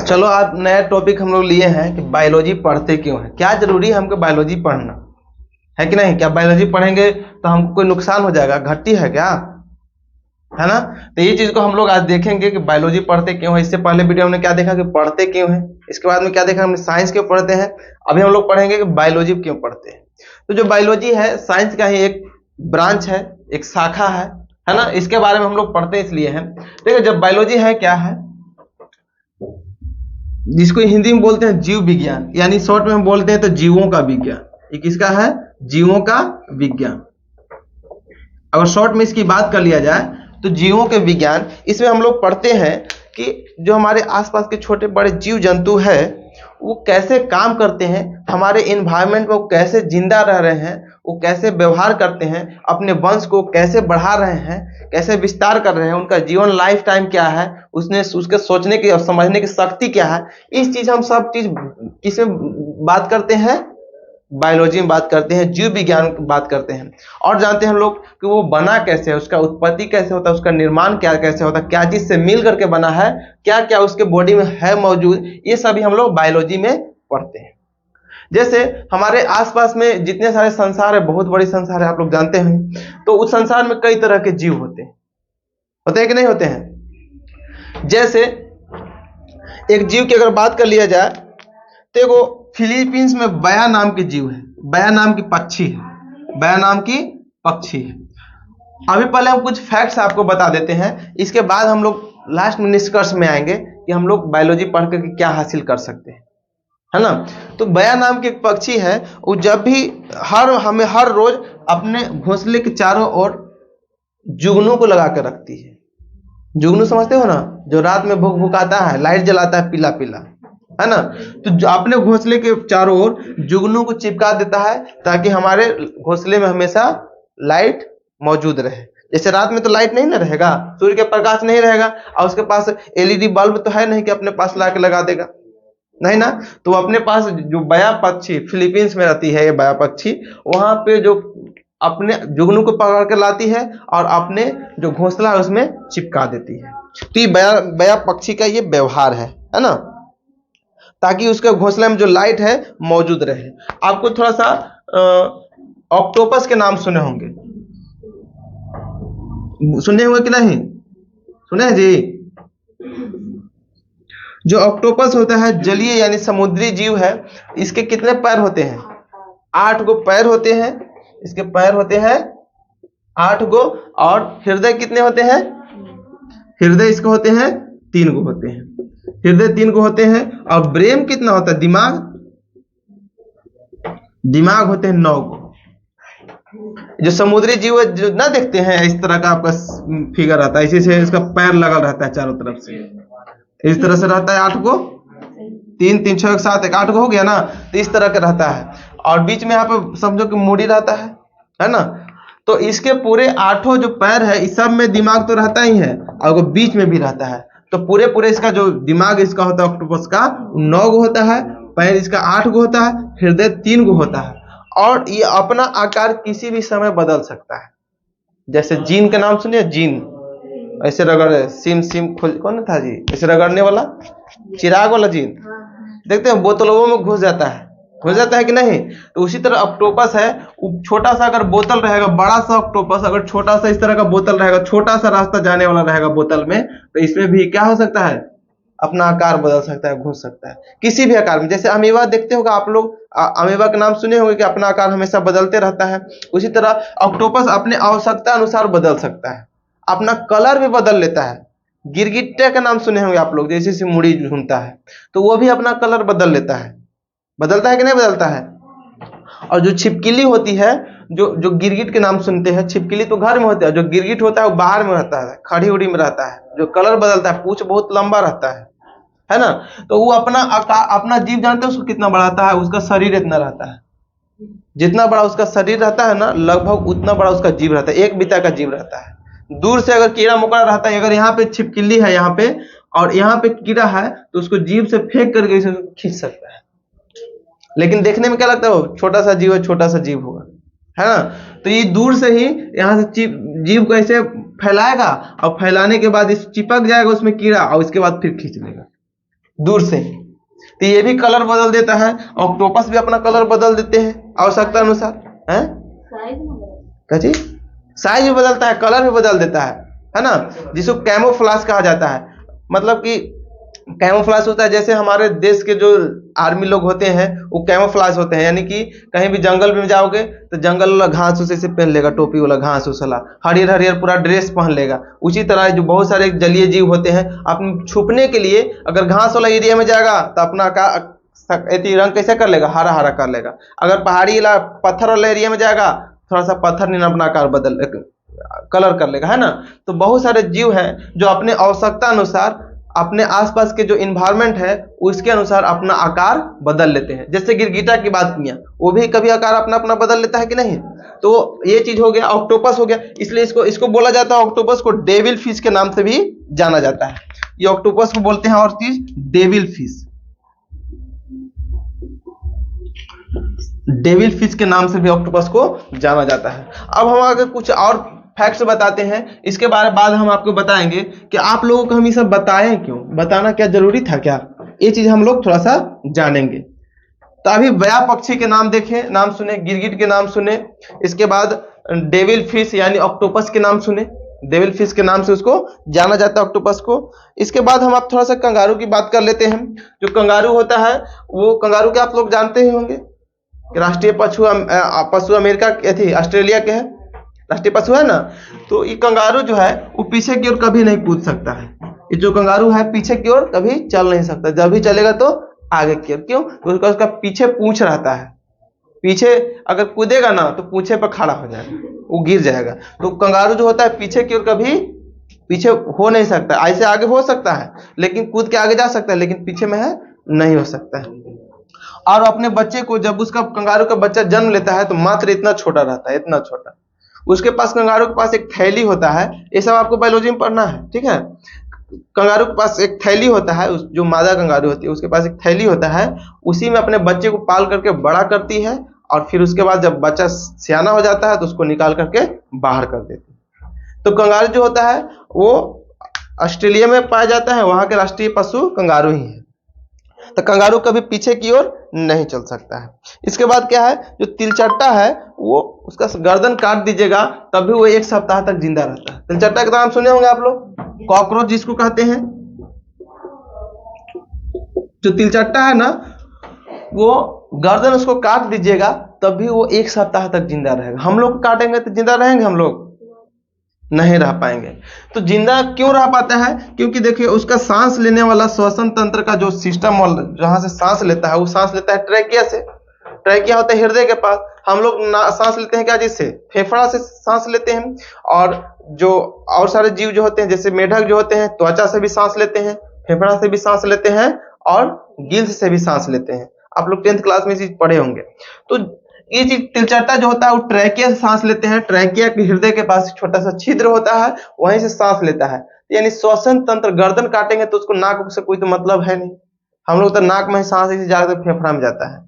चलो आज नया टॉपिक हम लोग लिए हैं कि बायोलॉजी पढ़ते क्यों है। क्या जरूरी है हमको बायोलॉजी पढ़ना, है कि नहीं? क्या बायोलॉजी पढ़ेंगे तो हमको कोई नुकसान हो जाएगा, घाटी है क्या, है ना? तो ये चीज को हम लोग आज देखेंगे कि बायोलॉजी पढ़ते क्यों है। इससे पहले वीडियो हमने क्या देखा कि पढ़ते क्यों है, इसके बाद में क्या देखा हमने साइंस क्यों पढ़ते हैं। अभी हम लोग पढ़ेंगे कि बायोलॉजी क्यों पढ़ते हैं। तो जो बायोलॉजी है साइंस का ही एक ब्रांच है, एक शाखा है ना। इसके बारे में हम लोग पढ़ते इसलिए हैं। देखिए जब बायोलॉजी है क्या है, जिसको हिंदी में बोलते हैं जीव विज्ञान, यानी शॉर्ट में हम बोलते हैं तो जीवों का विज्ञान। ये किसका है? जीवों का विज्ञान। अगर शॉर्ट में इसकी बात कर लिया जाए तो जीवों के विज्ञान, इसमें हम लोग पढ़ते हैं कि जो हमारे आसपास के छोटे बड़े जीव जंतु है वो कैसे काम करते हैं, हमारे एनवायरनमेंट में वो कैसे जिंदा रह रहे हैं, वो कैसे व्यवहार करते हैं, अपने वंश को कैसे बढ़ा रहे हैं, कैसे विस्तार कर रहे हैं, उनका जीवन लाइफ टाइम क्या है, उसके सोचने की और समझने की शक्ति क्या है। इस चीज हम सब चीज किसमें बात करते हैं? बायोलॉजी में बात करते हैं, जीव विज्ञान की बात करते हैं। और जानते हैं हम लोग कि वो बना कैसे है, उसका उत्पत्ति कैसे होता है, उसका निर्माण क्या कैसे होता है, क्या चीज से मिल करके बना है, क्या क्या उसके बॉडी में है मौजूद, ये सभी हम लोग बायोलॉजी में पढ़ते हैं। जैसे हमारे आसपास में जितने सारे संसार है, बहुत बड़ी संसार है, आप लोग जानते हैं। तो उस संसार में कई तरह के जीव होते हैं कि नहीं होते हैं? जैसे एक जीव की अगर बात कर लिया जाए तो एगो फिलीपींस में बया नाम की जीव है, बया नाम की पक्षी है, बया नाम की पक्षी है। अभी पहले हम कुछ फैक्ट्स आपको बता देते हैं, इसके बाद हम लोग लास्ट में निष्कर्ष में आएंगे कि हम लोग बायोलॉजी पढ़ करके क्या हासिल कर सकते हैं, है ना। तो बया नाम की एक पक्षी है, वो जब भी हमें हर रोज अपने घोंसले के चारों ओर जुगनू को लगा कर रखती है। जुगनू समझते हो ना, जो रात में भूख भुकाता है, लाइट जलाता है पीला पीला, है ना। तो अपने घोंसले के चारों ओर जुगनू को चिपका देता है ताकि हमारे घोंसले में हमेशा लाइट मौजूद रहे। जैसे रात में तो लाइट नहीं ना रहेगा, सूर्य के प्रकाश नहीं रहेगा, और उसके पास एलईडी बल्ब तो है नहीं कि अपने पास ला के लगा देगा, नहीं ना। तो अपने पास जो बया पक्षी, फिलीपींस में रहती है ये बया पक्षी, वहां पे जो अपने जुगनू को पकड़ कर लाती है और अपने जो घोंसला है उसमें चिपका देती है। तो ये बया पक्षी का ये व्यवहार है ना, ताकि उसके घोंसले में जो लाइट है मौजूद रहे। आपको थोड़ा सा ऑक्टोपस के नाम सुने होंगे, सुने होंगे कि नहीं सुने हैं जी? जो ऑक्टोपस होता है जलीय यानी समुद्री जीव है, इसके कितने पैर होते हैं? 8 गो पैर होते हैं। इसके पैर होते हैं 8 गो। और हृदय कितने होते हैं? हृदय इसके होते हैं 3 गो होते हैं। हृदय 3 गो होते हैं। और ब्रेन कितना होता है? दिमाग होते हैं 9 गो। जो समुद्री जीव जो ना देखते हैं इस तरह का आपका फिगर आता है, इसी से इसका पैर लगा रहता है चारों तरफ से, इस तरह से रहता है 8 गो। 3 3 6 7 8 गो हो गया ना। तो इस तरह का रहता है, और बीच में यहाँ पे समझो कि मूड़ी रहता है ना। तो इसके पूरे 8 जो पैर है इस सब में दिमाग तो रहता ही है, और वो बीच में भी रहता है। तो पूरे इसका जो दिमाग इसका होता है ऑक्टोपस का 9 गो होता है, पैर इसका 8 गो होता है, हृदय 3 गो होता है। और ये अपना आकार किसी भी समय बदल सकता है। जैसे जीन का नाम सुनिए, जीन ऐसे रगड़ सिम कौन था जी, ऐसे रगड़ने वाला चिराग वाला जीन, देखते हैं बोतलों में घुस जाता है कि नहीं। तो उसी तरह ऑक्टोपस है, छोटा सा अगर बोतल रहेगा, बड़ा सा ऑक्टोपस अगर छोटा सा इस तरह का बोतल रहेगा, छोटा सा रास्ता जाने वाला रहेगा बोतल में, तो इसमें भी क्या हो सकता है? अपना आकार बदल सकता है, घुस सकता है किसी भी आकार में। जैसे अमीबा देखते होगा आप लोग, अमीबा का नाम सुने होंगे कि अपना आकार हमेशा बदलते रहता है। उसी तरह ऑक्टोपस अपने आवश्यकता अनुसार बदल सकता है, अपना कलर भी बदल लेता है। गिरगिट्टे का नाम सुने होंगे आप लोग, जैसे से मुड़ी ढूंढता है तो वो भी अपना कलर बदल लेता है। बदलता है कि नहीं बदलता है? और जो छिपकली होती है, जो गिरगिट के नाम सुनते हैं, छिपकली तो घर में होता है, जो गिरगिट होता है वो बाहर में रहता है, खड़ी उड़ी में रहता है, जो कलर बदलता है, पूंछ बहुत लंबा रहता है ना। तो वो अपना जीव जानते हैं उसको कितना बड़ा रहता है? उसका शरीर इतना रहता है, जितना बड़ा उसका शरीर रहता है ना, लगभग उतना बड़ा उसका जीव रहता है, एक बिता का जीव रहता है। दूर से अगर कीड़ा मकोड़ा रहता है, अगर यहाँ पे छिपकली है यहाँ पे और यहाँ पे कीड़ा है, तो उसको जीभ से फेंक करके इसे खींच सकता है। लेकिन देखने में क्या लगता है? छोटा सा जीव है, छोटा सा जीव होगा, है ना। तो ये दूर से ही यहाँ से जीव को ऐसे फैलाएगा, और फैलाने के बाद इस चिपक जाएगा उसमें कीड़ा, और उसके बाद फिर खींच लेगा। दूर से। तो ये भी कलर बदल देता है, ऑक्टोपस भी अपना कलर बदल देते हैं आवश्यकता अनुसार, है क्या चीज? साइज भी बदलता है, कलर भी बदल देता है ना, जिसको कैमोफ्लाज कहा जाता है। मतलब कि कैमोफ्लाज होता है, जैसे हमारे देश के जो आर्मी लोग होते हैं वो कैमोफ्लाज होते हैं, यानी कि कहीं भी जंगल में जाओगे तो जंगल वाला घास उसे से पहन लेगा, टोपी वाला घास उस वाला, हरियर हरियर पूरा ड्रेस पहन लेगा। उसी तरह जो बहुत सारे जलीय जीव होते हैं, अपने छुपने के लिए अगर घास वाला एरिया में जाएगा तो अपना का रंग कैसे कर लेगा, हरा हरा कर लेगा। अगर पहाड़ी पत्थर वाला एरिया में जाएगा, थोड़ा सा पत्थर नीला अपना आकार बदल कलर कर लेगा, है ना। तो बहुत सारे जीव हैं जो अपने आवश्यकता अनुसार अपने आसपास के जो इन्वायरमेंट है उसके अनुसार अपना आकार बदल लेते हैं। जैसे गिरगिटा की बात किया, वो भी कभी आकार अपना अपना बदल लेता है कि नहीं। तो ये चीज हो गया, ऑक्टोपस हो गया। इसलिए इसको बोला जाता है, ऑक्टोपस को डेविल फिश के नाम से भी जाना जाता है। ये ऑक्टोपस को बोलते हैं और चीज डेविल फिश, डेविल फिश के नाम से भी ऑक्टोपस को जाना जाता है। अब हम आगे कुछ और फैक्ट्स बताते हैं, इसके बाद हम आपको बताएंगे कि आप लोगों को हम ये सब बताएं क्यों, बताना क्या जरूरी था क्या, ये चीज हम लोग थोड़ा सा जानेंगे। तो अभी बया पक्षी के नाम देखें, नाम सुने, गिरगिट के नाम सुने, इसके बाद डेविल फिश यानी ऑक्टोपस के नाम सुने, डेविल फिश के नाम से उसको जाना जाता है ऑक्टोपस को। इसके बाद हम आप थोड़ा सा कंगारू की बात कर लेते हैं। जो कंगारू होता है, वो कंगारू के आप लोग जानते ही होंगे, राष्ट्रीय पशु अमेरिका के थी, ऑस्ट्रेलिया के है, राष्ट्रीय पशु है ना। तो ये कंगारू जो है वो पीछे की ओर कभी नहीं कूद सकता है। ये जो कंगारू है पीछे की ओर कभी चल नहीं सकता, जब भी चलेगा तो आगे की ओर। क्यों? तो उसका पीछे पूंछ रहता है, पीछे अगर कूदेगा ना तो पूंछे पर खड़ा हो जाएगा, वो गिर जाएगा। तो कंगारू जो होता है पीछे की ओर कभी पीछे हो नहीं सकता, ऐसे आगे हो सकता है लेकिन कूद के आगे जा सकता है, लेकिन पीछे में है नहीं हो सकता है। और अपने बच्चे को, जब उसका कंगारू का बच्चा जन्म लेता है तो मात्र इतना छोटा रहता है, इतना छोटा। उसके पास, कंगारू के पास एक थैली होता है, ये सब आपको बायोलॉजी में पढ़ना है, ठीक है। कंगारू के पास एक थैली होता है, जो मादा कंगारू होती है उसके पास एक थैली होता है, उसी में अपने बच्चे को पाल करके बड़ा करती है, और फिर उसके बाद जब बच्चा सियाना हो जाता है तो उसको निकाल करके बाहर कर देती है। तो कंगारू जो होता है वो ऑस्ट्रेलिया में पाया जाता है, वहां के राष्ट्रीय पशु कंगारू ही है। तो कंगारू कभी पीछे की ओर नहीं चल सकता है। इसके बाद क्या है, जो तिलचट्टा है वो, उसका गर्दन काट दीजिएगा तब भी वो 1 सप्ताह तक जिंदा रहता है। तिलचट्टा का नाम सुने होंगे आप लोग, कॉकरोच जिसको कहते हैं। जो तिलचट्टा है ना, वो गर्दन उसको काट दीजिएगा तब भी वो 1 सप्ताह तक जिंदा रहेगा। हम लोग काटेंगे तो जिंदा रहेंगे, हम लोग नहीं रह पाएंगे। तो जिंदा क्यों रह पाता है? क्योंकि देखिए उसका सांस लेने वाला श्वसन तंत्र का जो सिस्टम जहां से सांस लेता है, वो सांस लेता है ट्रैकिया से। ट्रैकिया होता है हृदय के पास। हम लोग सांस लेते हैं क्या, जिससे? फेफड़ा से सांस लेते हैं। और जो और सारे जीव जो होते हैं, जैसे मेढक जो होते हैं, त्वचा से भी सांस लेते हैं, फेफड़ा से भी सांस लेते हैं, और गिल्स से भी सांस लेते हैं। आप लोग 10th क्लास में ये चीज पढ़े होंगे। तो ये चीज तिलचट्टा जो होता है वो ट्रैकिया से सांस लेते हैं। ट्रैकिया के हृदय के पास छोटा सा छिद्र होता है, वहीं से सांस लेता है। यानी श्वसन तंत्र, गर्दन काटेंगे तो उसको नाक से कोई तो मतलब है नहीं, हम लोग तो नाक में सांस इसे जाकर फेफड़ा में जाता है।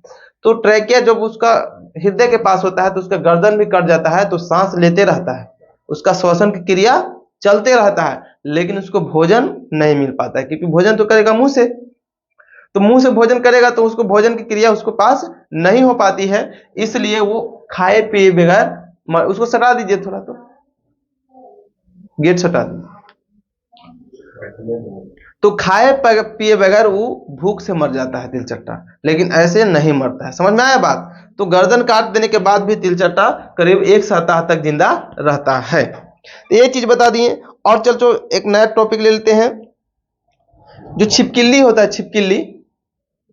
तो ट्रैकिया जब उसका हृदय के पास होता है तो उसका गर्दन भी कट जाता है, तो सांस लेते रहता है, उसका श्वसन की क्रिया चलते रहता है, लेकिन उसको भोजन नहीं मिल पाता है, क्योंकि भोजन तो करेगा मुंह से। तो मुंह से भोजन करेगा तो उसको भोजन की क्रिया उसको पास नहीं हो पाती है, इसलिए वो खाए पिए बगैर उसको सटा दीजिए थोड़ा, तो गेट सटा दीजिए। तो खाए पिए बगैर वो भूख से मर जाता है तिलचट्टा, लेकिन ऐसे नहीं मरता है। समझ में आया बात? तो गर्दन काट देने के बाद भी तिलचट्टा करीब 1 सप्ताह तक जिंदा रहता है। तो ये चीज बता दिए। और चलो एक नया टॉपिक ले लेते हैं। जो छिपकली होता है, छिपकली,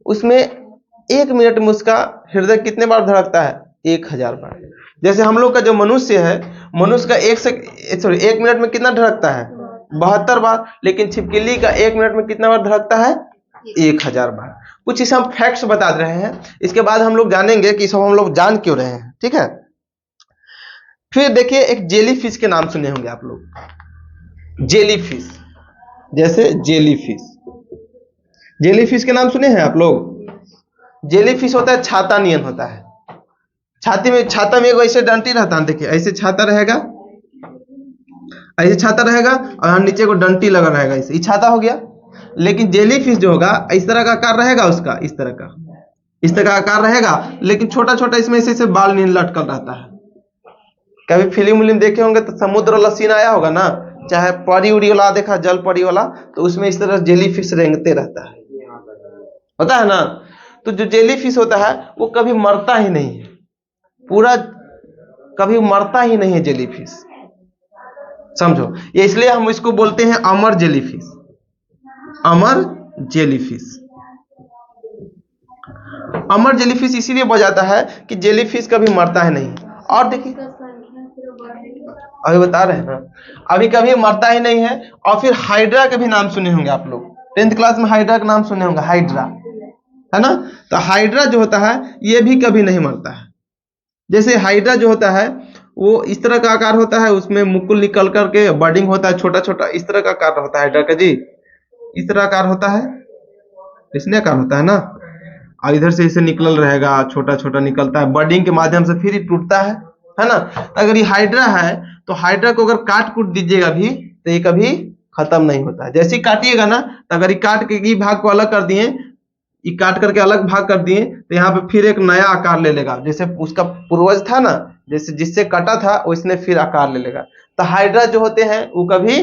उसमें 1 मिनट में उसका हृदय कितने बार धड़कता है? 1000 बार। जैसे हम लोग का जो मनुष्य है, मनुष्य का 1 मिनट में कितना धड़कता है? 72 बार। लेकिन छिपकली का 1 मिनट में कितना बार धड़कता है? 1000 बार। कुछ इसे हम फैक्ट्स बता रहे हैं, इसके बाद हम लोग जानेंगे कि सब हम लोग जान क्यों रहे हैं, ठीक है। फिर देखिए, एक जेली फिश के नाम सुने होंगे आप लोग, जेली फिश। जैसे जेली फिश, जेली फिश के नाम सुने हैं आप लोग? जेली फिश होता है छाता नियन होता है, छाता में ऐसे डंटी रहता है, देखिए ऐसे छाता रहेगा, ऐसे छाता रहेगा, और नीचे को डंटी लगा रहेगा, ऐसे ये छाता हो गया। लेकिन जेली फिश जो होगा इस तरह का आकार रहेगा उसका, इस तरह का आकार रहेगा, लेकिन छोटा छोटा इसमें से बाल नहीं लटकल रहता है। कभी फिल्म विल्म देखे होंगे तो समुद्र वाला सीन आया होगा ना, चाहे परी उड़ी वाला देखा, जल परी वाला, तो उसमें इस तरह जेली फिश रेंगते रहता है, होता है ना। तो जो जेली फिश होता है वो कभी मरता ही नहीं है, पूरा कभी मरता ही नहीं है जेली फिश, समझो। ये इसलिए हम इसको बोलते हैं अमर जेली फिश, अमर जेली फिश। अमर जेली फिश इसीलिए बजाता है कि जेली फिश कभी मरता है नहीं। और देखिए अभी बता रहे हैं ना, अभी कभी मरता ही नहीं है। और फिर हाइड्रा के भी नाम सुने होंगे आप लोग, 10th क्लास में हाइड्रा का नाम सुने होंगे, हाइड्रा, है ना। तो हाइड्रा जो होता है ये भी कभी नहीं मरता है। जैसे हाइड्रा जो होता है वो इस तरह का आकार होता है, उसमें मुकुल निकल करके बर्डिंग होता है, छोटा छोटा इस तरह का आकार होता है हाइड्रा का जी, इस तरह आकार होता है, इसने आकार होता है ना। और इधर से इसे निकल रहेगा, छोटा छोटा निकलता है, बर्डिंग के माध्यम से फिर टूटता है ना। अगर ये हाइड्रा है तो हाइड्रा को अगर काट कूट दीजिएगा भी तो ये कभी खत्म नहीं होता है। जैसे ही काटिएगा ना, तो अगर ये काट के ये भाग को अलग कर दिए, ये काट करके अलग भाग कर दिए, तो यहाँ पे फिर एक नया आकार ले लेगा, जैसे उसका पूर्वज था ना, जैसे जिससे कटा था उसने फिर आकार ले लेगा। तो हाइड्रा जो होते हैं वो कभी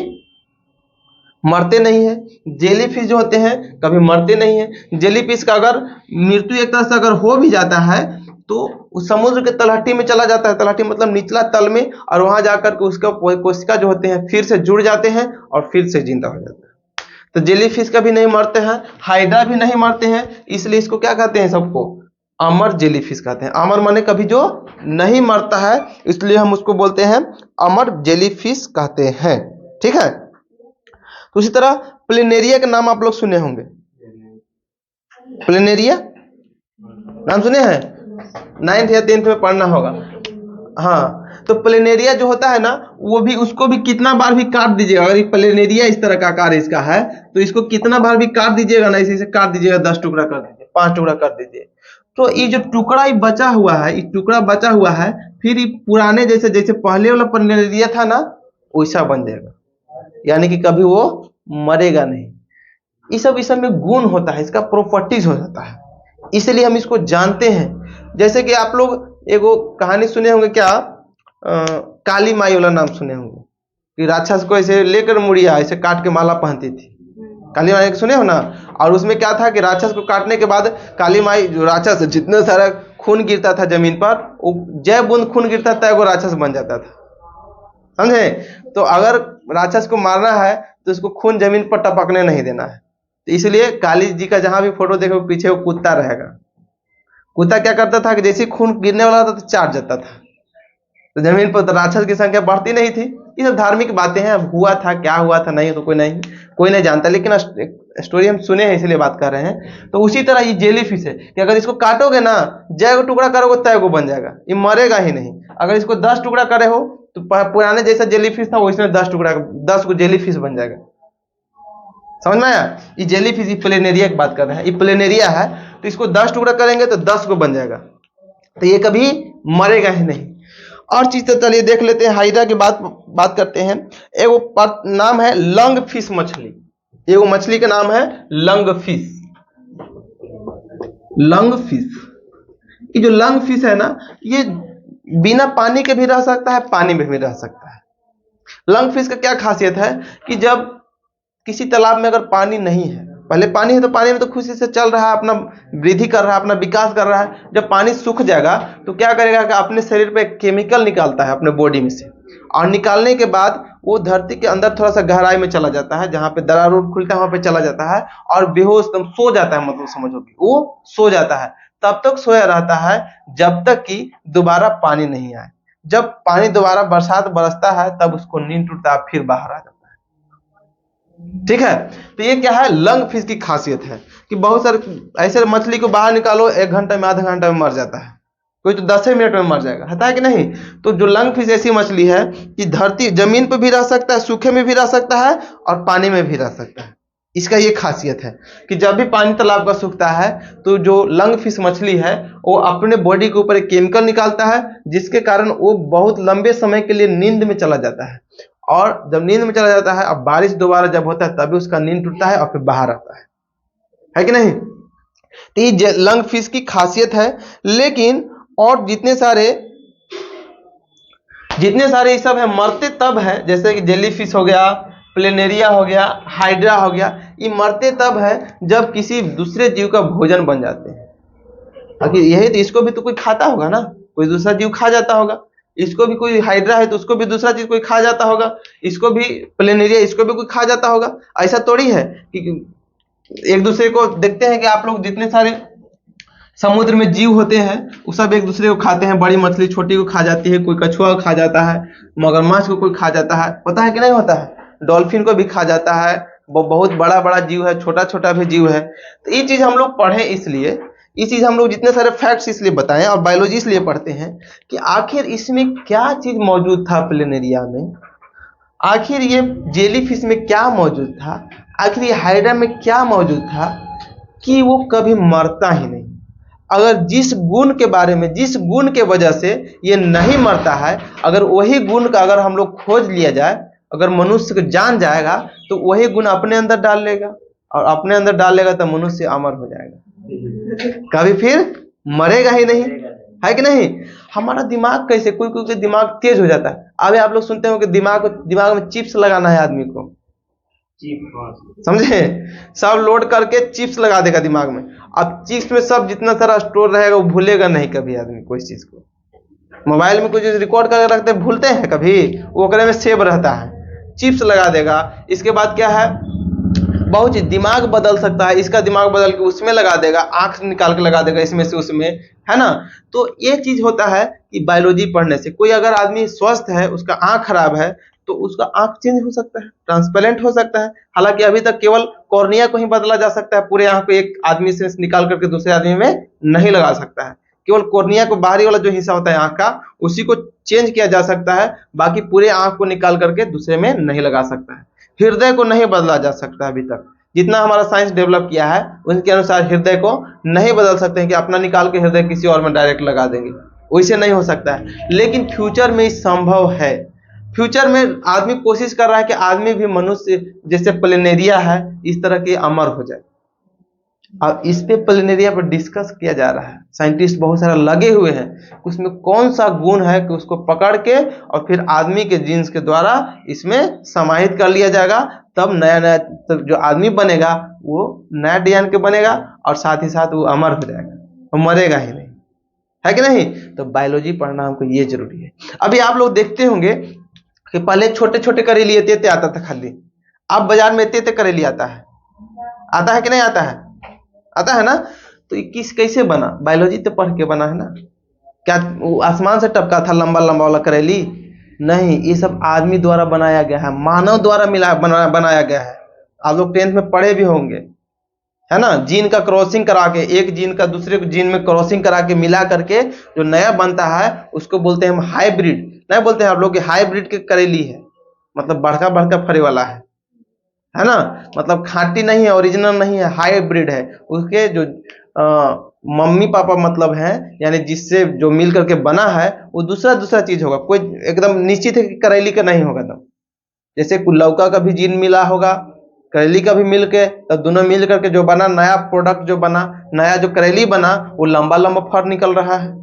मरते नहीं है। जेली फिश जो होते हैं कभी मरते नहीं है। जेली फिश का अगर मृत्यु एक तरह से अगर हो भी जाता है तो उस समुद्र के तलहटी में चला जाता है, तलहटी मतलब निचला तल में, और वहां जाकर के उसका कोशिका जो होते हैं फिर से जुड़ जाते हैं और फिर से जिंदा हो जाता है। तो जेली फिश कभी नहीं मरते हैं, हाइड्रा भी नहीं मरते हैं, इसलिए इसको क्या कहते हैं, सबको अमर जेली फिश कहते हैं। अमर माने कभी जो नहीं मरता है, इसलिए हम उसको बोलते हैं अमर जेली फिश कहते हैं, ठीक है। तो उसी तरह प्लेनेरिया का नाम आप लोग सुने होंगे, प्लेनेरिया नाम सुने हैं, 9th या 10th में पढ़ना होगा। हाँ, तो प्लेनेरिया जो होता है ना, वो भी, उसको भी कितना बार भी काट दीजिएगा, अगर ये प्लेनेरिया इस तरह का आकार इसका है तो इसको कितना बार भी काट दीजिएगा ना, इसी से काट दीजिएगा, 10 टुकड़ा कर दीजिए, 5 टुकड़ा कर दीजिए, तो ये जो टुकड़ा ही बचा हुआ है, ये टुकड़ा बचा हुआ है, फिर ये पुराने जैसे जैसे पहले वाला प्लेनेरिया था ना वैसा बन जाएगा, यानी कि कभी वो मरेगा नहीं। इस सब में गुण होता है, इसका प्रॉपर्टीज हो जाता है, इसलिए हम इसको जानते हैं। जैसे कि आप लोग एगो कहानी सुने होंगे क्या, काली माई वाला नाम सुने होंगे, कि राक्षस को ऐसे लेकर मुड़िया ऐसे काट के माला पहनती थी, काली माई सुने हो ना। और उसमें क्या था कि राक्षस को काटने के बाद काली माई, जो राक्षस जितने सारा खून गिरता था जमीन पर, वो जय बूंद खून गिरता था वो राक्षस बन जाता था, समझे। तो अगर राक्षस को मारना है तो उसको खून जमीन पर टपकने नहीं देना है, तो इसलिए काली जी का जहां भी फोटो देखो पीछे वो कुत्ता रहेगा। कुत्ता क्या करता था कि जैसे खून गिरने वाला था तो चाट जाता था, तो जमीन पर तो राक्षस की संख्या बढ़ती नहीं थी। ये सब धार्मिक बातें हैं, अब हुआ था क्या हुआ था नहीं तो कोई नहीं जानता, लेकिन स्टोरी हम सुने हैं इसलिए बात कर रहे हैं। तो उसी तरह ये जेली फिश है कि अगर इसको काटोगे ना, जय को टुकड़ा करोगे तय को बन जाएगा, ये मरेगा ही नहीं। अगर इसको 10 टुकड़ा करे हो तो पुराने जैसा जेली फिश था वो इसमें 10 को जेली फिश बन जाएगा, समझ में आया। ये जेली फिश, प्लेनेरिया की बात कर रहे हैं, ये प्लेनेरिया है, तो इसको 10 टुकड़ा करेंगे तो 10 को बन जाएगा, तो ये कभी मरेगा ही नहीं। और चीज तो चलिए देख लेते हैं, हाइड्रा की बात करते हैं। एगो नाम है लंग फिश मछली, एगो मछली का नाम है लंग फिश। लंग फिश, ये जो लंग फिश है ना, ये बिना पानी के भी रह सकता है, पानी में भी रह सकता है। लंग फिश का क्या खासियत है कि जब किसी तालाब में अगर पानी नहीं है, पहले पानी है तो पानी में तो खुशी से चल रहा है, अपना वृद्धि कर रहा है, अपना विकास कर रहा है। जब पानी सूख जाएगा तो क्या करेगा कि अपने शरीर पे केमिकल निकालता है अपने बॉडी में से, और निकालने के बाद वो धरती के अंदर थोड़ा सा गहराई में चला जाता है, जहां पे दरार खुलता है वहां पे चला जाता है और बेहोश एकदम सो जाता है, मतलब समझोगे वो सो जाता है। तब तक सोया रहता है जब तक कि दोबारा पानी नहीं आए। जब पानी दोबारा बरसात बरसता है तब उसको नींद टूटता है, फिर बाहर आ जाता है, ठीक है। तो ये क्या है, लंग फिश की खासियत है कि बहुत सारे ऐसे मछली को बाहर निकालो 1 घंटे में, आधा घंटा में मर जाता है, कोई तो 10 मिनट में मर जाएगा, है कि नहीं। तो जो लंग फिश ऐसी मछली है कि धरती जमीन पर भी रह सकता है, सूखे में भी रह सकता है और पानी में भी रह सकता है। इसका ये खासियत है कि जब भी पानी तालाब का सूखता है तो जो लंग फिश मछली है वो अपने बॉडी के ऊपर एक केमिकल निकालता है, जिसके कारण वो बहुत लंबे समय के लिए नींद में चला जाता है। और जब नींद में चला जाता है, अब बारिश दोबारा जब होता है तभी उसका नींद टूटता है और फिर बाहर आता है कि नहीं। तो ये लंग फिश की खासियत है। लेकिन और जितने सारे ये सब है मरते तब है, जैसे कि जेली फिश हो गया, प्लेनेरिया हो गया, हाइड्रा हो गया, ये मरते तब है जब किसी दूसरे जीव का भोजन बन जाते हैं। आखिर यही तो, इसको भी तो कोई खाता होगा ना, कोई दूसरा जीव खा जाता होगा। इसको भी कोई हाइड्रा है तो उसको भी दूसरा चीज कोई खा जाता होगा, इसको भी प्लेनेरिया, इसको भी कोई खा जाता होगा। ऐसा थोड़ी है कि एक दूसरे को देखते हैं कि आप लोग जितने सारे समुद्र में जीव होते हैं वो सब एक दूसरे को खाते हैं। बड़ी मछली छोटी को खा जाती है, कोई कछुआ को खा जाता है, मगरमच्छ को कोई खा जाता है, पता है कि नहीं होता है। डॉल्फिन को भी खा जाता है, वो बहुत बड़ा बड़ा जीव है, छोटा छोटा भी जीव है। तो ये चीज हम लोग पढ़े इसलिए, ये चीज हम लोग जितने सारे फैक्ट्स इसलिए बताएं और बायोलॉजी इसलिए पढ़ते हैं कि आखिर इसमें क्या चीज मौजूद था प्लेनेरिया में, आखिर ये जेली फिश में क्या मौजूद था, आखिर ये हाइड्रा में क्या मौजूद था कि वो कभी मरता ही नहीं। अगर जिस गुण के बारे में, जिस गुण के वजह से ये नहीं मरता है, अगर वही गुण का अगर हम लोग खोज लिया जाए, अगर मनुष्य को जान जाएगा तो वही गुण अपने अंदर डाल लेगा, और अपने अंदर डाल लेगा तो मनुष्य अमर हो जाएगा, कभी फिर मरेगा ही नहीं, है कि नहीं। हमारा दिमाग कैसे, कोई कोई दिमाग तेज हो जाता है। अभी आप लोग सुनते हो कि दिमाग में चिप्स लगाना है आदमी को, समझे, सब लोड करके चिप्स लगा देगा दिमाग में। अब चिप्स में सब जितना सारा स्टोर रहेगा वो भूलेगा नहीं कभी आदमी कोई चीज को। मोबाइल में कुछ रिकॉर्ड करके रखते हैं, भूलते हैं कभी, वो ओकरे में सेव रहता है। चिप्स लगा देगा, इसके बाद क्या है, बहुत चीज, दिमाग बदल सकता है, इसका दिमाग बदल के उसमें लगा देगा, आंख निकाल के लगा देगा इसमें से उसमें, है ना। तो ये चीज होता है कि बायोलॉजी पढ़ने से, कोई अगर आदमी स्वस्थ है, उसका आंख खराब है तो उसका आंख चेंज हो सकता है, ट्रांसपेरेंट हो सकता है। हालांकि अभी तक केवल कॉर्निया को ही बदला जा सकता है, पूरे आंख को एक आदमी से निकाल करके दूसरे आदमी में नहीं लगा सकता है। केवल कॉर्निया को बाहरी वाला जो हिस्सा होता है आंख का, उसी को चेंज किया जा सकता है, बाकी पूरे आंख को निकाल करके दूसरे में नहीं लगा सकता है। हृदय को नहीं बदला जा सकता अभी तक, जितना हमारा साइंस डेवलप किया है उनके अनुसार हृदय को नहीं बदल सकते हैं कि अपना निकाल के हृदय किसी और में डायरेक्ट लगा देंगे, वैसे नहीं हो सकता है। लेकिन फ्यूचर में संभव है, फ्यूचर में आदमी कोशिश कर रहा है कि आदमी भी मनुष्य जैसे प्लेनेरिया है इस तरह के अमर हो जाए। अब इस पे प्लेनेरिया पर डिस्कस किया जा रहा है, साइंटिस्ट बहुत सारा लगे हुए हैं, उसमें कौन सा गुण है कि उसको पकड़ के और फिर आदमी के जीन्स के द्वारा इसमें समाहित कर लिया जाएगा, तब नया नया तब जो आदमी बनेगा वो नया डिजाइन के बनेगा और साथ ही साथ वो अमर हो जाएगा, वो मरेगा ही नहीं, है कि नहीं। तो बायोलॉजी पढ़ना हमको ये जरूरी है। अभी आप लोग देखते होंगे कि पहले छोटे छोटे करेली एते आता था खाली, अब बाजार में एते करेली आता है कि नहीं आता है, आता है ना। तो ये कैसे बना, बायोलॉजी तो पढ़ के बना है ना। क्या वो आसमान से टपका था लंबा लंबा वाला करेली? नहीं, ये सब आदमी द्वारा बनाया गया है, मानव द्वारा बनाया गया है। आप लोग 10th में पढ़े भी होंगे, है ना। जीन का क्रॉसिंग करा के, एक जीन का दूसरे जीन में क्रॉसिंग करा के मिला करके जो नया बनता है उसको बोलते हैं हम हाइब्रिड। नहीं बोलते हैं आप लोग हाइब्रिड के करेली है, मतलब बढ़का बढ़का फरे वाला है ना, मतलब खांटी नहीं है, ओरिजिनल नहीं है, हाइब्रिड है। उसके जो मम्मी पापा मतलब है, यानी जिससे जो मिल करके बना है वो दूसरा चीज होगा, कोई एकदम निश्चित है कि करेली का नहीं होगा। तब जैसे लौका का भी जीन मिला होगा, करेली का भी मिल के, तब दोनों मिल करके जो बना नया प्रोडक्ट, जो बना नया जो करेली बना, वो लंबा लंबा फर निकल रहा है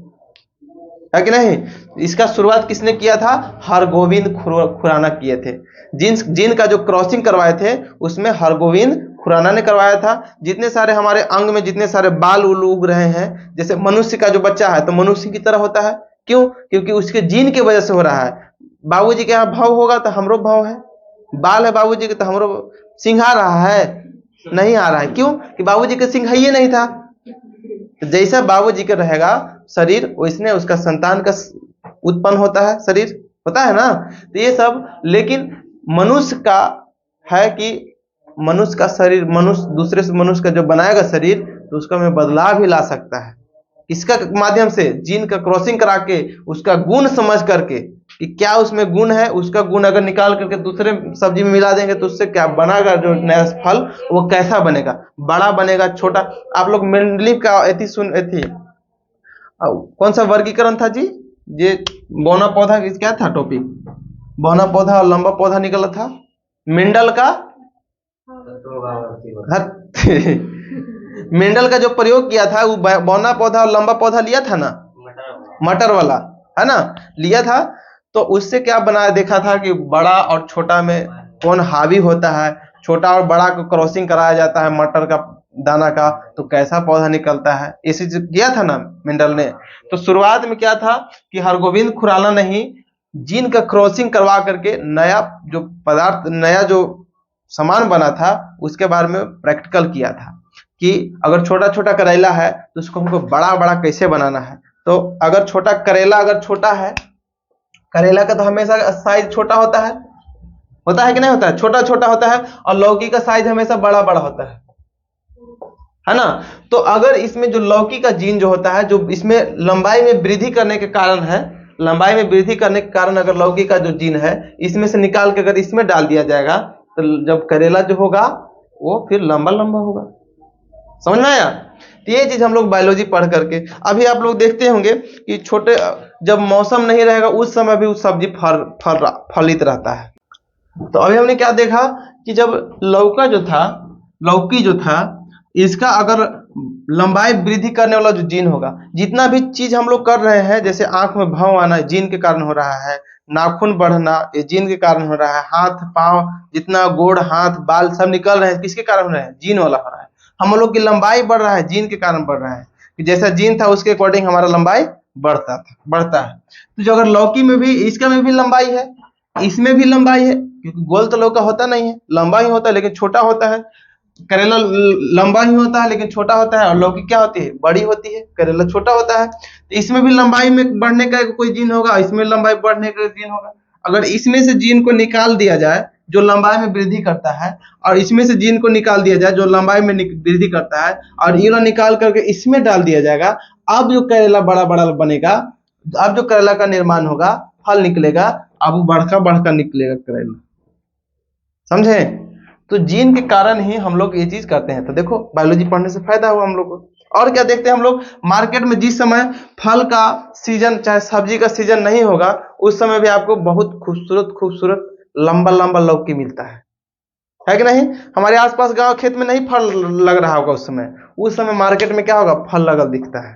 कि नहीं। इसका शुरुआत किसने किया था? हरगोविंद खुराना किए थे। जीन का जो क्रॉसिंग करवाए थे उसमें हरगोविंद खुराना ने करवाया था। जितने सारे हमारे अंग में जितने सारे बाल उग रहे हैं, जैसे मनुष्य का जो बच्चा है तो मनुष्य की तरह होता है, क्यों? क्योंकि उसके जीन की वजह से हो रहा है। बाबूजी के यहाँ भाव होगा तो हमरो भाव है, बाल है बाबूजी के तो हमरो सिंह आ रहा है, नहीं आ रहा है, क्यों? कि बाबूजी के सिंह ही नहीं था। तो जैसा बाबूजी का रहेगा शरीर, वैसने उसका संतान का उत्पन्न होता है, शरीर होता है ना। तो ये सब, लेकिन मनुष्य का है कि मनुष्य का शरीर, मनुष्य दूसरे से मनुष्य का जो बनाएगा शरीर, तो उसका में बदलाव भी ला सकता है। इसका माध्यम से जीन का क्रॉसिंग करा के उसका गुण समझ करके कि क्या उसमें गुण है, उसका गुण अगर निकाल करके दूसरे सब्जी में मिला देंगे तो उससे क्या बनेगा, जो नया फल वो कैसा बनेगा, बड़ा बनेगा, छोटा। आप लोग मेंडलीव का कौन सा वर्गीकरण था जी, ये बौना पौधा क्या था टॉपिक? बौना पौधा और लंबा पौधा निकला था। मेंडल का मेंडल का जो प्रयोग किया था वो बौना पौधा और लंबा पौधा लिया था ना, मटर वाला, है ना, लिया था। तो उससे क्या बनाया, देखा था कि बड़ा और छोटा में कौन हावी होता है, छोटा और बड़ा को क्रॉसिंग कराया जाता है मटर का दाना का, तो कैसा पौधा निकलता है, इसी किया था ना मेंडल ने। तो शुरुआत में क्या था कि हरगोविंद खुराना ने ही जीन का क्रॉसिंग करवा करके नया जो पदार्थ, नया जो सामान बना था उसके बारे में प्रैक्टिकल किया था कि अगर छोटा छोटा करेला है तो उसको हमको बड़ा बड़ा कैसे बनाना है। तो अगर छोटा करेला अगर छोटा है, करेला का तो हमेशा साइज छोटा होता है कि नहीं होता है, छोटा छोटा होता है, और लौकी का साइज हमेशा बड़ा बड़ा होता है ना। तो अगर इसमें जो लौकी का जीन जो होता है, जो इसमें लंबाई में वृद्धि करने के कारण है, लंबाई में वृद्धि करने के कारण अगर लौकी का जो जीन है इसमें से निकाल के अगर इसमें डाल दिया जाएगा तो जब करेला जो होगा वो फिर लंबा लंबा होगा। समझ में आया? तो ये चीज हम लोग बायोलॉजी पढ़ करके, अभी आप लोग देखते होंगे कि छोटे जब मौसम नहीं रहेगा उस समय भी उस सब्जी फलित रहता है। तो अभी हमने क्या देखा कि जब लौकी जो था इसका अगर लंबाई वृद्धि करने वाला जो जीन होगा, जितना भी चीज हम लोग कर रहे हैं, जैसे आंख में भाव आना जीन के कारण हो रहा है, नाखून बढ़ना ये जीन के कारण हो रहा है, हाथ पांव जितना गोड़ हाथ बाल सब निकल रहे हैं, किसके कारण हो रहे हैं? जीन वाला हो रहा है। हम लोग की लंबाई बढ़ रहा है जीन के कारण बढ़ रहा है, कि जैसा जीन था उसके अकॉर्डिंग हमारा लंबाई बढ़ता है। तो जो अगर लौकी में भी, इसका में भी लंबाई है, इसमें भी लंबाई है, क्योंकि गोल तो लौका होता नहीं है, लंबा ही होता है लेकिन छोटा होता है। करेला लंबा ही होता है लेकिन छोटा होता है, और लौकी क्या होती है? बड़ी होती है, करेला छोटा होता है। तो इसमें भी लंबाई में बढ़ने का कोई जीन होगा, इसमें लंबाई बढ़ने का जीन होगा। अगर इसमें से जीन को निकाल दिया जाए जो लंबाई में वृद्धि करता है, और इसमें से जीन को निकाल दिया जाए जो लंबाई में वृद्धि करता है, और ये निकाल करके इसमें डाल दिया जाएगा, अब जो करेला बड़ा बड़ा बनेगा, अब जो करेला का निर्माण होगा, फल निकलेगा, अब वो बढ़कर निकलेगा करेला। समझे? तो जीन के कारण ही हम लोग ये चीज करते हैं। तो देखो बायोलॉजी पढ़ने से फायदा हुआ हम लोग को। और क्या देखते हैं हम लोग, मार्केट में जिस समय फल का सीजन चाहे सब्जी का सीजन नहीं होगा उस समय भी आपको बहुत खूबसूरत खूबसूरत लंबा लंबा लौकी मिलता है कि नहीं? हमारे आसपास गांव खेत में नहीं फल लग रहा होगा उस समय मार्केट में क्या होगा? फल लगा दिखता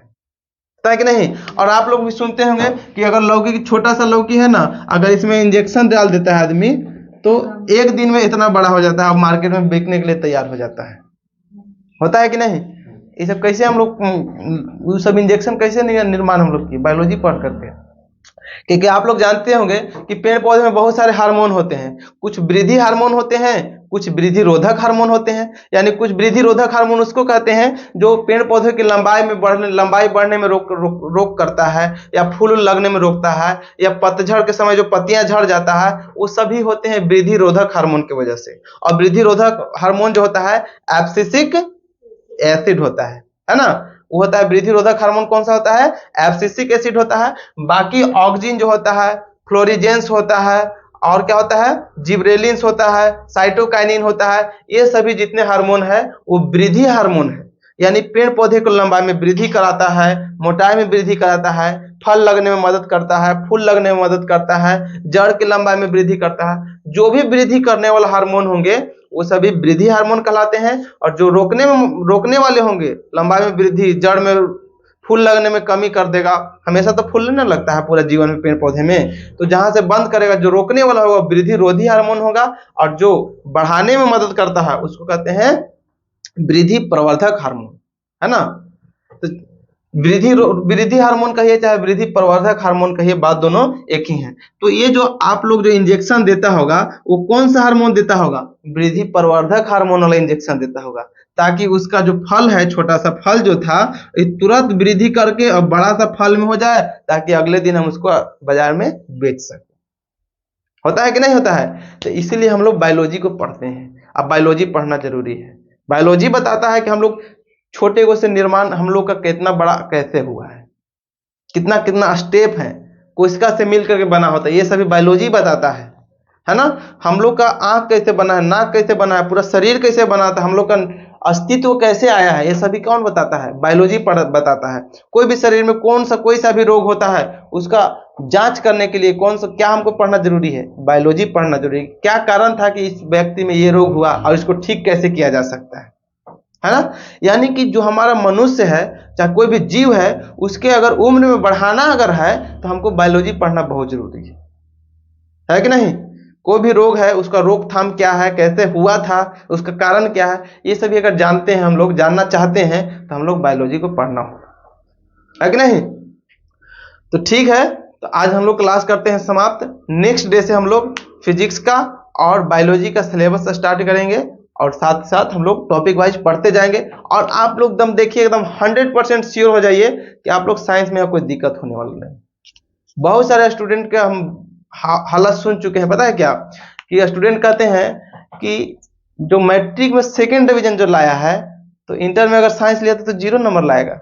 है कि नहीं? और आप लोग भी सुनते होंगे कि अगर लौकी की छोटा सा लौकी है ना, अगर इसमें इंजेक्शन डाल देता है आदमी तो एक दिन में इतना बड़ा हो जाता है और मार्केट में बेचने के लिए तैयार हो जाता है। होता है कि नहीं? ये सब कैसे हम लोग, वो सब इंजेक्शन कैसे निर्माण हम लोग की बायोलॉजी पढ़ करके। क्योंकि आप लोग जानते होंगे कि पेड़ पौधे में बहुत सारे हार्मोन होते हैं, कुछ वृद्धि हार्मोन होते हैं, कुछ वृद्धि रोधक हार्मोन होते हैं। यानी कुछ वृद्धि रोधक हार्मोन उसको कहते हैं जो पेड़ पौधे की लंबाई बढ़ने में रोक करता है, या फूल लगने में रोकता है, या पतझड़ के समय जो पत्तियां झड़ जाता है, वो सभी होते हैं वृद्धि रोधक हार्मोन की वजह से। और वृद्धि रोधक हार्मोन जो होता है एब्सिसिक एसिड होता है ना, वो होता है वृद्धि रोधक हार्मोन। कौन सा होता है? एब्सिसिक एसिड होता है। बाकी ऑक्सिन जो होता है, फ्लोरिजेंस होता है, और क्या होता है? जिब्रेलिन्स होता है, साइटोकाइनिन होता है। ये सभी जितने हार्मोन है वो वृद्धि हार्मोन है, यानी पेड़ पौधे को लंबाई में वृद्धि कराता है, मोटाई में वृद्धि कराता है, फल लगने में मदद करता है, फूल लगने में मदद करता है, जड़ की लंबाई में वृद्धि करता है। जो भी वृद्धि करने वाला हार्मोन होंगे वो सभी वृद्धि हार्मोन कहलाते हैं। और जो रोकने वाले होंगे, लंबाई में वृद्धि, जड़ में फूल लगने में कमी कर देगा, हमेशा तो फूल नहीं लगता है पूरा जीवन में पेड़ पौधे में, तो जहां से बंद करेगा, जो रोकने वाला होगा वृद्धि रोधी हार्मोन होगा, और जो बढ़ाने में मदद करता है उसको कहते हैं वृद्धि प्रवर्धक हार्मोन, है ना। तो वृद्धि हार्मोन कहिए चाहे वृद्धि प्रवर्धक हार्मोन कहिए, बात दोनों एक ही है। तो ये जो आप लोग जो इंजेक्शन देता होगा वो कौन सा हार्मोन देता होगा? वृद्धि प्रवर्धक हार्मोन वाला इंजेक्शन देता होगा, ताकि उसका जो फल है, छोटा सा फल जो था, तुरंत वृद्धि करके और बड़ा सा फल में हो जाए, ताकि अगले दिन हम उसको बाजार में बेच सकें। होता है कि नहीं होता है? तो इसीलिए हम लोग बायोलॉजी को पढ़ते हैं। अब बायोलॉजी पढ़ना जरूरी है। बायोलॉजी बताता है कि हम लोग छोटे को से निर्माण हम लोग का कितना बड़ा कैसे हुआ है, कितना कितना स्टेप है, कोशिका से मिल करके बना होता है, ये सभी बायोलॉजी बताता है ना। हम लोग का आंख कैसे बना है, नाक कैसे बना है, पूरा शरीर कैसे बना था, हम लोग का अस्तित्व कैसे आया है, ये सभी कौन बताता है? बायोलॉजी बताता है। कोई भी शरीर में कोई सा भी रोग होता है उसका जांच करने के लिए कौन सा क्या हमको पढ़ना जरूरी है, बायोलॉजी पढ़ना जरूरी है। क्या कारण था कि इस व्यक्ति में ये रोग हुआ और इसको ठीक कैसे किया जा सकता है ना। यानी कि जो हमारा मनुष्य है, चाहे कोई भी जीव है, उसके अगर उम्र में बढ़ाना अगर है तो हमको बायोलॉजी पढ़ना बहुत जरूरी है कि नहीं। कोई भी रोग है, उसका रोकथाम क्या है, कैसे हुआ था, उसका कारण क्या है, ये सभी अगर जानते हैं, हम लोग जानना चाहते हैं तो हम लोग बायोलॉजी को पढ़ना होगा, है कि नहीं। तो ठीक है, तो आज हम लोग क्लास करते हैं समाप्त। नेक्स्ट डे से हम लोग फिजिक्स का और बायोलॉजी का सिलेबस स्टार्ट करेंगे और साथ साथ हम लोग टॉपिक वाइज पढ़ते जाएंगे। और आप लोग एकदम देखिए, एकदम 100% श्योर हो जाइए कि आप लोग साइंस में कोई दिक्कत होने वाली नहीं। बहुत सारे स्टूडेंट के हम हालत सुन चुके हैं, पता है क्या, कि स्टूडेंट कहते हैं कि जो मैट्रिक में सेकेंड डिवीजन जो लाया है, तो इंटर में अगर साइंस लिया तो 0 नंबर लाएगा।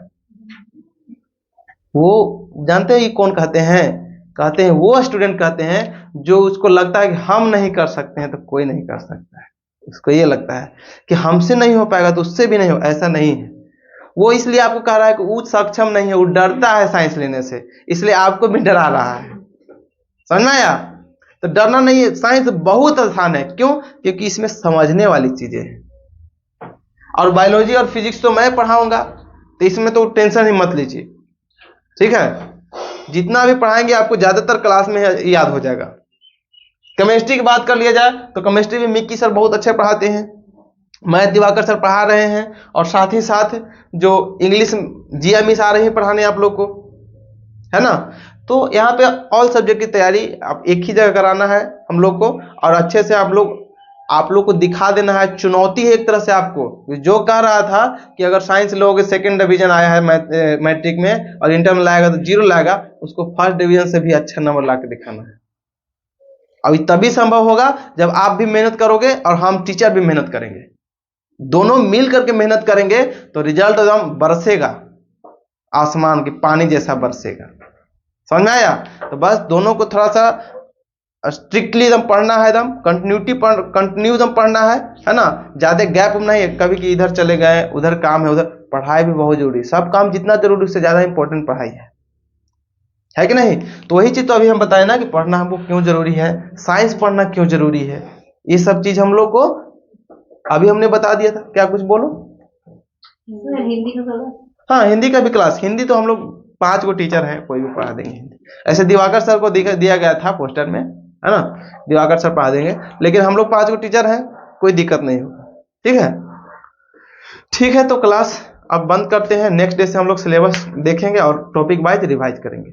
वो जानते हैं ये कौन कहते हैं? कहते हैं वो स्टूडेंट कहते हैं जो उसको लगता है कि हम नहीं कर सकते हैं तो कोई नहीं कर सकता है। उसको ये लगता है कि हमसे नहीं हो पाएगा तो उससे भी नहीं हो, ऐसा नहीं है। वो इसलिए आपको कह रहा है कि वो सक्षम नहीं है, वो डरता है साइंस लेने से, इसलिए आपको भी डरा रहा है। समझ में आया? तो डरना नहीं है, साइंस बहुत आसान है। क्यों? क्योंकि इसमें समझने वाली चीजें हैं। और बायोलॉजी और फिजिक्स तो मैं पढ़ाऊंगा, तो इसमें तो टेंशन ही मत लीजिए, ठीक है। जितना भी पढ़ाएंगे आपको ज्यादातर क्लास में याद हो जाएगा। केमिस्ट्री की बात कर लिया जाए तो केमिस्ट्री में मिक्की सर बहुत अच्छे पढ़ाते हैं, मैथ दिवाकर सर पढ़ा रहे हैं, और साथ ही साथ जो इंग्लिश जिया मिस आ रही है पढ़ाने आप लोग को, है ना। तो यहाँ पे ऑल सब्जेक्ट की तैयारी आप एक ही जगह कराना है हम लोग को, और अच्छे से आप लोग को दिखा देना है। चुनौती है एक तरह से आपको। जो कह रहा था कि अगर साइंस लोगे सेकंड डिवीजन आया है मैट्रिक में और इंटर में लाएगा तो 0 लाएगा, उसको फर्स्ट डिवीजन से भी अच्छा नंबर ला के दिखाना है। अभी तभी संभव होगा जब आप भी मेहनत करोगे और हम टीचर भी मेहनत करेंगे। दोनों मिल करके मेहनत करेंगे तो रिजल्ट एकदम बरसेगा, आसमान के पानी जैसा बरसेगा। समझ में आया? तो बस दोनों को थोड़ा सा स्ट्रिक्टली एकदम पढ़ना है, एकदम कंटिन्यू एकदम पढ़ना है ना। ज्यादा गैप नहीं है कभी कि इधर चले गए, उधर काम है, उधर पढ़ाई भी बहुत जरूरी है। सब काम जितना जरूरी उससे ज्यादा इंपॉर्टेंट पढ़ाई है कि नहीं। तो वही चीज तो अभी हम बताए ना कि पढ़ना हमको क्यों जरूरी है, साइंस पढ़ना क्यों जरूरी है, ये सब चीज हम लोग को अभी हमने बता दिया था। क्या कुछ बोलो? हिंदी का क्लास? हाँ, हिंदी का भी क्लास। हिंदी तो हम लोग 5 गो टीचर हैं, कोई भी पढ़ा देंगे हिंदी। ऐसे दिवाकर सर को दिया गया था पोस्टर में, है ना, दिवाकर सर पढ़ा देंगे, लेकिन हम लोग 5 गो टीचर हैं, कोई दिक्कत नहीं होगा। ठीक है, तो क्लास अब बंद करते हैं। नेक्स्ट डे से हम लोग सिलेबस देखेंगे और टॉपिक वाइज रिवाइज करेंगे।